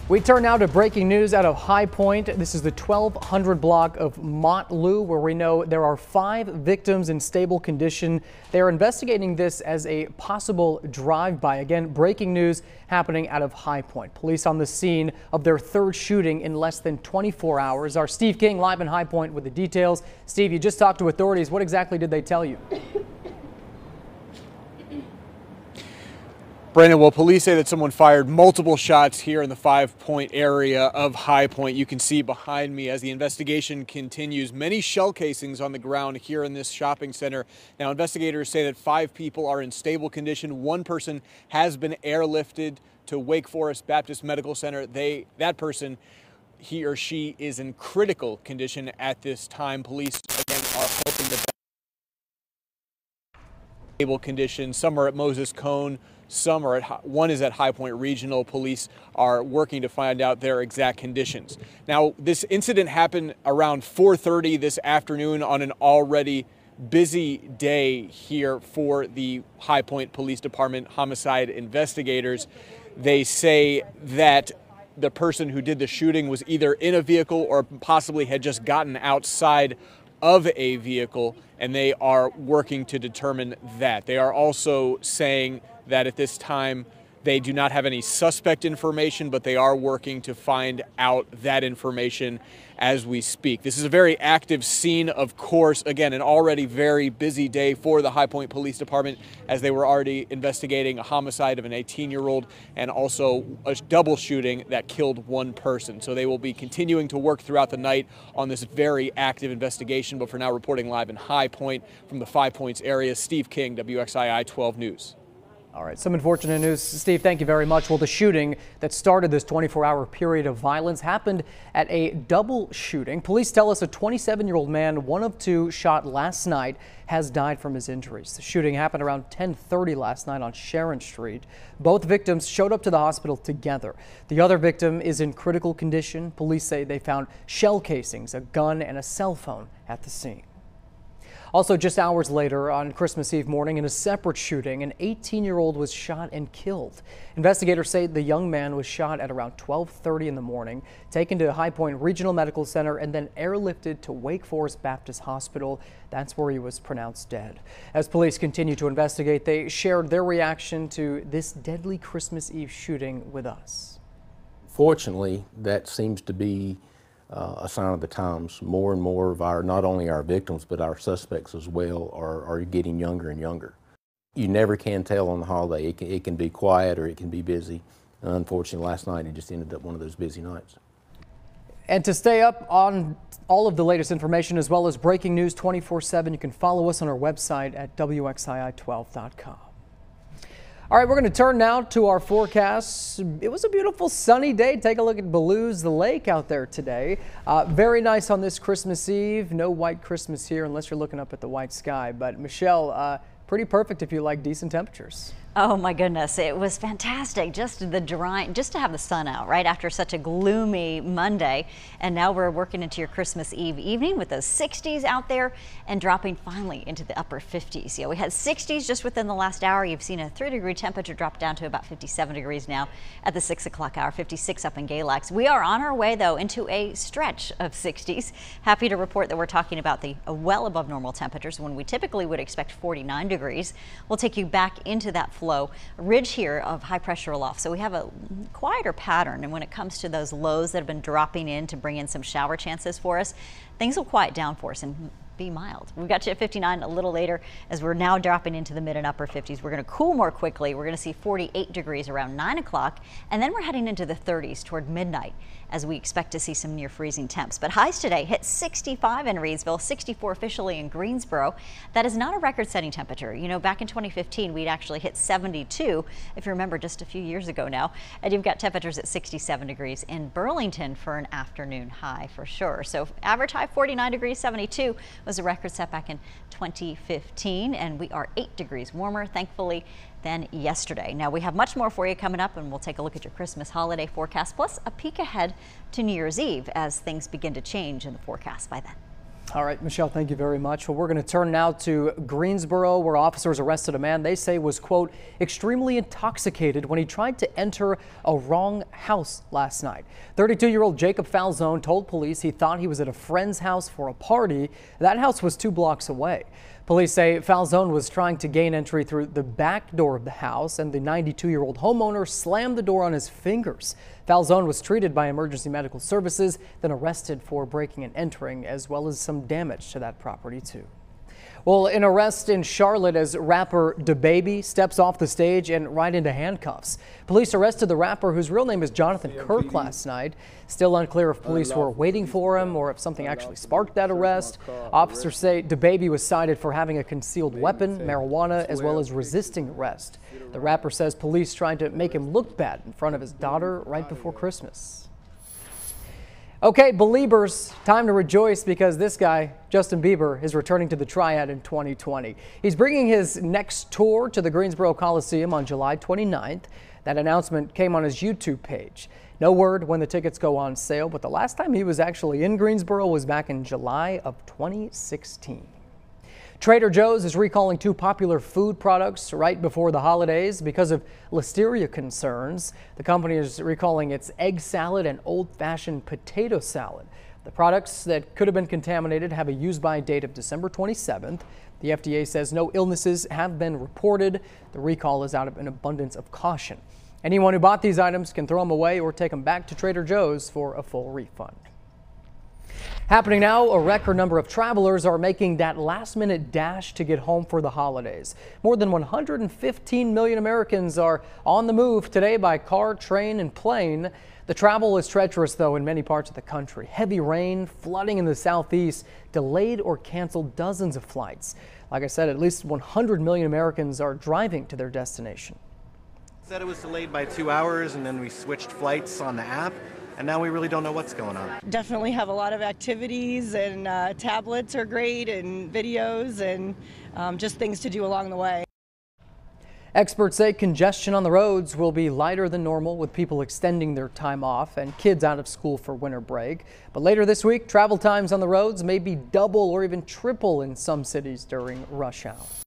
We turn now to breaking news out of High Point. This is the 1200 block of Montlou, where we know there are 5 victims in stable condition. They are investigating this as a possible drive-by. Again, breaking news happening out of High Point. Police on the scene of their 3rd shooting in less than 24 hours. Our Steve King live in High Point with the details. Steve, you just talked to authorities. What exactly did they tell you? Brandon, well, police say that someone fired multiple shots here in the 5 Point area of High Point. You can see behind me as the investigation continues, many shell casings on the ground here in this shopping center. Now, investigators say that 5 people are in stable condition. 1 person has been airlifted to Wake Forest Baptist Medical Center. That person, he or she, is in critical condition at this time. Police, again, are hoping that stable condition. Some are at Moses Cone. Some are one is at High Point Regional. Police are working to find out their exact conditions. Now, this incident happened around 4:30 this afternoon on an already busy day here for the High Point Police Department homicide investigators. They say that the person who did the shooting was either in a vehicle or possibly had just gotten outside of a vehicle, and they are working to determine that. They are also saying that at this time they do not have any suspect information, but they are working to find out that information as we speak. This is a very active scene, of course. Again, an already very busy day for the High Point Police Department, as they were already investigating a homicide of an 18-year-old and also a double shooting that killed 1 person. So they will be continuing to work throughout the night on this very active investigation. But for now, reporting live in High Point from the 5 Points area, Steve King, WXII 12 News. All right, some unfortunate news. Steve, thank you very much. Well, the shooting that started this 24-hour period of violence happened at a double shooting. Police tell us a 27-year-old man, one of 2 shot last night, has died from his injuries. The shooting happened around 10:30 last night on Sharon Street. Both victims showed up to the hospital together. The other victim is in critical condition. Police say they found shell casings, a gun, and a cell phone at the scene. Also, just hours later on Christmas Eve morning, in a separate shooting, an 18-year-old was shot and killed. Investigators say the young man was shot at around 12:30 in the morning, taken to High Point Regional Medical Center, and then airlifted to Wake Forest Baptist Hospital. That's where he was pronounced dead. As police continue to investigate, they shared their reaction to this deadly Christmas Eve shooting with us. Fortunately, that seems to be a sign of the times. More and more of not only our victims, but our suspects as well are getting younger and younger. You never can tell on the holiday. It can be quiet or it can be busy. Unfortunately, last night it just ended up one of those busy nights. And to stay up on all of the latest information as well as breaking news 24/7, you can follow us on our website at WXII12.com. All right, we're going to turn now to our forecast. It was a beautiful sunny day. Take a look at Belews, the lake out there today. Very nice on this Christmas Eve. No white Christmas here unless you're looking up at the white sky. But Michelle, pretty perfect if you like decent temperatures. Oh my goodness, it was fantastic just to have the sun out right after such a gloomy Monday. And now we're working into your Christmas Eve evening with those 60s out there and dropping finally into the upper 50s. Yeah, we had 60s just within the last hour. You've seen a 3-degree temperature drop down to about 57 degrees now at the 6 o'clock hour, 56 up in Galax. We are on our way though into a stretch of 60s. Happy to report that we're talking about the well above normal temperatures when we typically would expect 49 degrees. We'll take you back into that flow ridge here of high pressure aloft. So we have a quieter pattern, and when it comes to those lows that have been dropping in to bring in some shower chances for us, things will quiet down for us and be mild. We've got you at 59 a little later as we're now dropping into the mid and upper 50s. We're going to cool more quickly. We're going to see 48 degrees around 9 o'clock, and then we're heading into the 30s toward midnight as we expect to see some near freezing temps. But highs today hit 65 in Reidsville, 64 officially in Greensboro. That is not a record-setting temperature. You know, back in 2015, we'd actually hit 72, if you remember, just a few years ago now. And you've got temperatures at 67 degrees in Burlington for an afternoon high for sure. So average high 49 degrees, 72 was a record set back in 2015, and we are 8 degrees warmer, thankfully, than yesterday. Now we have much more for you coming up, and we'll take a look at your Christmas holiday forecast, plus a peek ahead to New Year's Eve as things begin to change in the forecast by then. All right, Michelle, thank you very much. Well, we're going to turn now to Greensboro, where officers arrested a man they say was, quote, extremely intoxicated when he tried to enter a wrong house last night. 32-year-old Jacob Falzone told police he thought he was at a friend's house for a party. That house was 2 blocks away. Police say Falzone was trying to gain entry through the back door of the house, and the 92-year-old homeowner slammed the door on his fingers. Falzone was treated by emergency medical services, then arrested for breaking and entering, as well as some damage to that property, too. Well, an arrest in Charlotte as rapper DaBaby steps off the stage and right into handcuffs. Police arrested the rapper, whose real name is Jonathan Kirk, last night. Still unclear if police were waiting for him or if something actually sparked that arrest. Officers say DaBaby was cited for having a concealed weapon, marijuana, as well as resisting arrest. The rapper says police tried to make him look bad in front of his daughter right before Christmas. Okay, Beliebers, time to rejoice because this guy, Justin Bieber, is returning to the Triad in 2020. He's bringing his next tour to the Greensboro Coliseum on July 29th. That announcement came on his YouTube page. No word when the tickets go on sale, but the last time he was actually in Greensboro was back in July of 2016. Trader Joe's is recalling 2 popular food products right before the holidays because of listeria concerns. The company is recalling its egg salad and old-fashioned potato salad. The products that could have been contaminated have a use-by date of December 27th. The FDA says no illnesses have been reported. The recall is out of an abundance of caution. Anyone who bought these items can throw them away or take them back to Trader Joe's for a full refund. Happening now, a record number of travelers are making that last-minute dash to get home for the holidays. More than 115 million Americans are on the move today by car, train, and plane. The travel is treacherous, though, in many parts of the country. Heavy rain, flooding in the southeast, delayed or canceled dozens of flights. Like I said, at least 100 million Americans are driving to their destination. Said it was delayed by 2 hours, and then we switched flights on the app. And now we really don't know what's going on. Definitely have a lot of activities, and tablets are great, and videos, and just things to do along the way. Experts say congestion on the roads will be lighter than normal, with people extending their time off and kids out of school for winter break. But later this week, travel times on the roads may be double or even triple in some cities during rush hour.